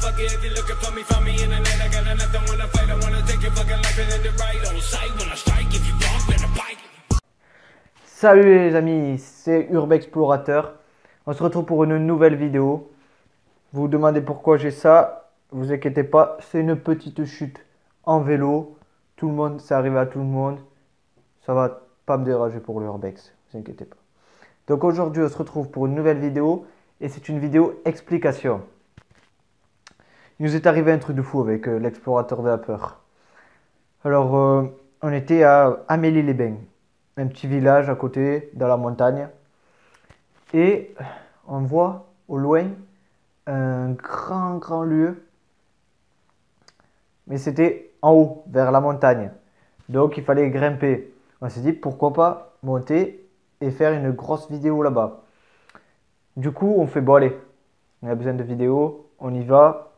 fuck it if you're looking for me, find me in the night. I got enough, don't wanna fight, I wanna take your fucking life and end it right on sight. When I strike, if you walk, better bite. Salut les amis, c'est Urbexplorateur. On se retrouve pour une nouvelle vidéo. Vous vous demandez pourquoi j'ai ça, vous inquiétez pas, c'est une petite chute en vélo. Tout le monde, ça arrive à tout le monde. Ça va pas me déranger pour l'Urbex, vous inquiétez pas. Donc aujourd'hui, on se retrouve pour une nouvelle vidéo et c'est une vidéo explication. Il nous est arrivé un truc de fou avec l'explorateur de la peur. Alors, on était à Amélie-les-Bains, un petit village à côté, dans la montagne. Et on voit au loin un grand lieu. Mais c'était en haut, vers la montagne. Donc il fallait grimper. On s'est dit pourquoi pas monter et faire une grosse vidéo là-bas. Du coup, on fait bon allez, on a besoin de vidéos, on y va.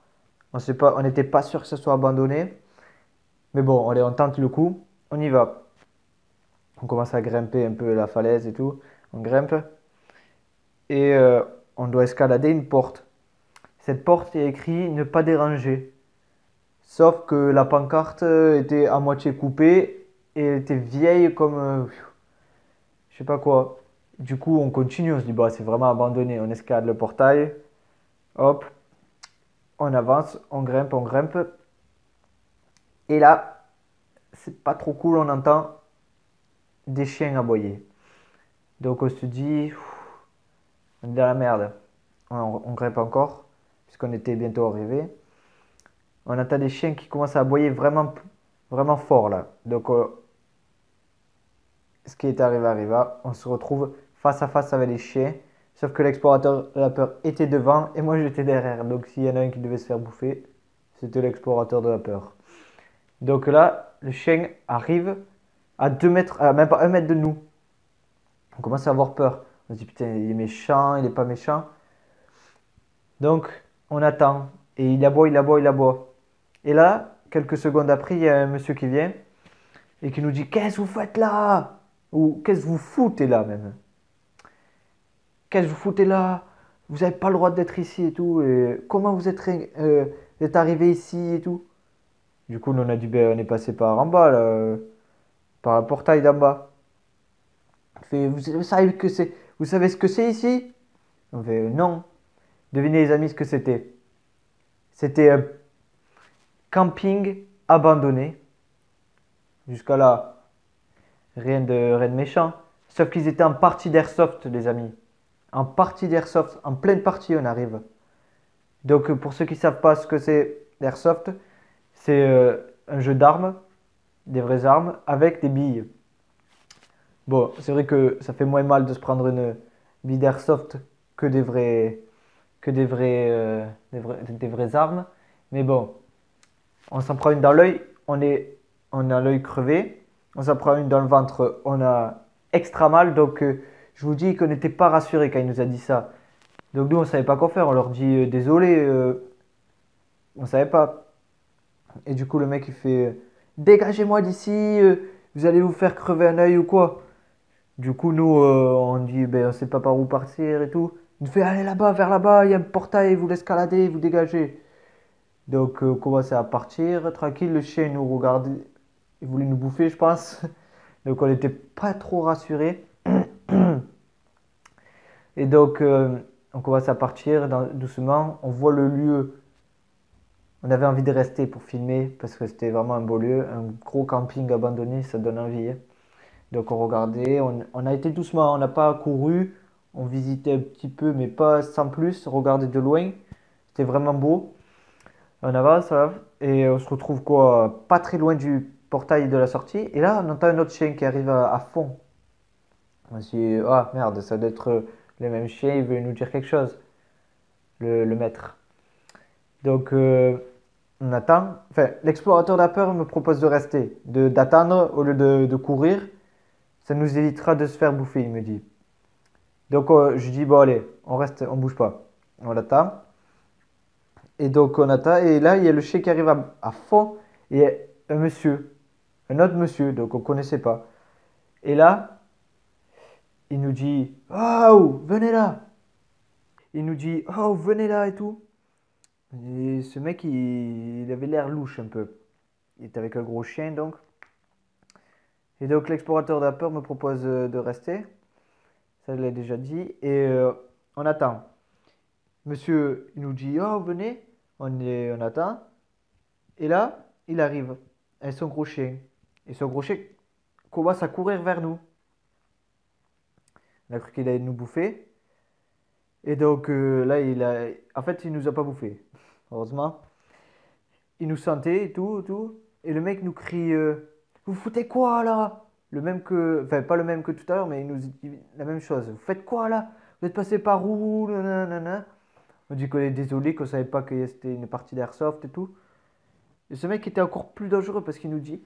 On n'était pas sûr que ça soit abandonné. Mais bon, allez, on tente le coup, on y va. On commence à grimper un peu la falaise et tout. On grimpe. Et on doit escalader une porte. Cette porte est écrit ne pas déranger. Sauf que la pancarte était à moitié coupée et elle était vieille comme je sais pas quoi. Du coup, on continue, on se dit bah c'est vraiment abandonné. On escalade le portail. Hop, on avance, on grimpe. Et là, c'est pas trop cool, on entend des chiens aboyer. Donc on se dit on est dans la merde. On grimpe encore puisqu'on était bientôt arrivé. On entend des chiens qui commencent à aboyer vraiment fort là. Donc ce qui est arrivé arriva. On se retrouve face à face avec les chiens. Sauf que l'explorateur de la peur était devant et moi j'étais derrière. Donc s'il y en a un qui devait se faire bouffer, c'était l'explorateur de la peur. Donc là, le chien arrive à 2 mètres, même pas 1 mètre de nous. On commence à avoir peur. On se dit putain, il est méchant, il est pas méchant. Donc on attend et il aboie. Et là, quelques secondes après, il y a un monsieur qui vient et qui nous dit qu'est-ce que vous faites là? Ou qu'est-ce que vous foutez là même? Qu'est-ce que vous foutez là? Vous n'avez pas le droit d'être ici et tout. Et comment vous êtes arrivé ici et tout? Du coup, nous on a dit ben, on est passé par en bas, là, par le portail d'en bas. Il fait, vous savez ce que c'est ici? On fait non. Devinez les amis ce que c'était. C'était un camping abandonné. Jusqu'à là, rien de méchant. Sauf qu'ils étaient en partie d'airsoft, les amis. En partie d'airsoft, en pleine partie, on arrive. Donc, pour ceux qui ne savent pas ce que c'est l'airsoft, c'est un jeu d'armes, des vraies armes, avec des billes. Bon, c'est vrai que ça fait moins mal de se prendre une bille d'airsoft que des vraies armes. Mais bon, on s'en prend une dans l'œil, on a l'œil crevé. On s'en prend une dans le ventre, on a extra mal. Donc, je vous dis qu'on n'était pas rassurés quand il nous a dit ça. Donc, nous, on ne savait pas quoi faire. On leur dit désolé, on ne savait pas. Et du coup, le mec, il fait dégagez-moi d'ici, vous allez vous faire crever un œil ou quoi? Du coup, nous, on dit ben, on ne sait pas par où partir et tout. Il nous fait allez là-bas, vers là-bas, il y a un portail, vous l'escaladez, vous dégagez. Donc, on commençait à partir tranquille. Le chien nous regardait, il voulait nous bouffer, je pense. Donc, on n'était pas trop rassurés. Et donc, on commence à partir doucement. On voit le lieu. On avait envie de rester pour filmer parce que c'était vraiment un beau lieu. Un gros camping abandonné, ça donne envie. Hein. Donc, on regardait. On a été doucement. On n'a pas couru. On visitait un petit peu, mais pas sans plus. On regardait de loin. C'était vraiment beau. On avance et on se retrouve quoi, pas très loin du portail de la sortie. Et là, on entend un autre chien qui arrive à fond. On se dit, ah merde, ça doit être le même chien, il veut nous dire quelque chose, le maître. Donc, on attend. Enfin, l'explorateur de la peur me propose de rester, d'attendre au lieu de courir. Ça nous évitera de se faire bouffer, il me dit. Donc, je dis, bon, allez, on reste, on bouge pas. On attend. Et donc, on attend. Et là, il y a le chien qui arrive à fond. Et un autre monsieur, donc on ne connaissait pas. Et là, il nous dit, oh, venez là. Il nous dit, oh, venez là et tout. Et ce mec, il avait l'air louche un peu. Il était avec un gros chien donc. Et donc l'explorateur de la peur me propose de rester. Ça, je l'ai déjà dit. Et on attend. Monsieur, il nous dit, oh, venez. On attend. Et là, il arrive. Avec son gros chien. Et son gros chien commence à courir vers nous. On a cru qu'il allait nous bouffer. Et donc là, en fait, il nous a pas bouffé. Heureusement. Il nous sentait et tout, tout. Et le mec nous crie, vous foutez quoi là? Le même que, enfin pas le même que tout à l'heure, mais il nous dit la même chose. Vous faites quoi là? Vous êtes passé par où? Nanana. On dit qu'on est désolé, qu'on savait pas que c'était une partie d'airsoft et tout. Et ce mec était encore plus dangereux parce qu'il nous dit,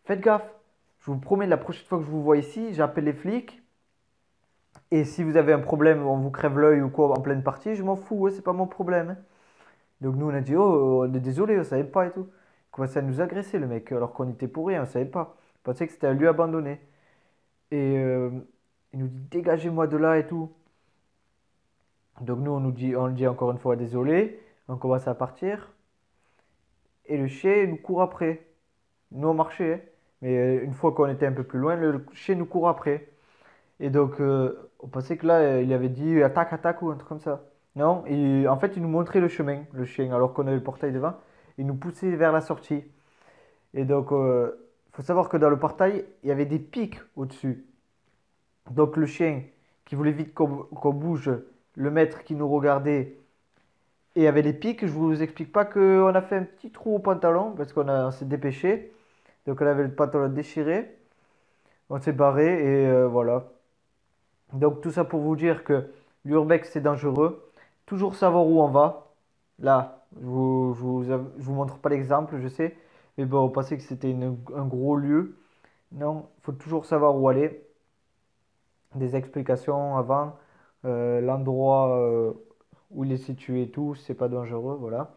faites gaffe. Je vous promets, la prochaine fois que je vous vois ici, j'appelle les flics. Et si vous avez un problème, on vous crève l'œil ou quoi en pleine partie, je m'en fous, ouais, c'est pas mon problème, hein. Donc nous on a dit, oh, on est désolé, on savait pas et tout. Il commençait à nous agresser le mec, alors qu'on était pour rien, on savait pas. On pensait que c'était un lieu abandonné. Et il nous dit, dégagez-moi de là et tout. Donc nous on lui dit encore une fois désolé, on commence à partir. Et le chien nous court après. Nous on marchait, hein. Mais une fois qu'on était un peu plus loin, le chien nous court après. Et donc, on pensait que là, il avait dit attaque, attaque ou un truc comme ça. Non, en fait, il nous montrait le chemin, le chien, alors qu'on avait le portail devant. Il nous poussait vers la sortie. Et donc, il faut savoir que dans le portail, il y avait des pics au-dessus. Donc, le chien qui voulait vite qu'on bouge, le maître qui nous regardait, et il y avait les pics. Je vous explique pas qu'on a fait un petit trou au pantalon parce on s'est dépêché. Donc, on avait le pantalon déchiré. On s'est barré et voilà. Donc tout ça pour vous dire que l'urbex c'est dangereux. Toujours savoir où on va. Là, je vous montre pas l'exemple, je sais. Mais bon, on pensait que c'était un gros lieu. Non, il faut toujours savoir où aller. Des explications avant. L'endroit où il est situé et tout, c'est pas dangereux, voilà.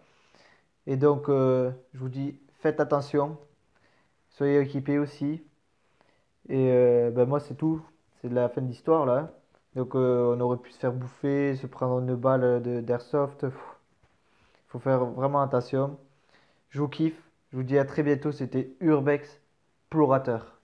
Et donc, je vous dis, faites attention. Soyez équipés aussi. Et ben moi, c'est tout. C'est la fin de l'histoire là. Donc, on aurait pu se faire bouffer, se prendre une balle d'airsoft. Il faut faire vraiment attention. Je vous kiffe. Je vous dis à très bientôt. C'était Urbex Plorateur.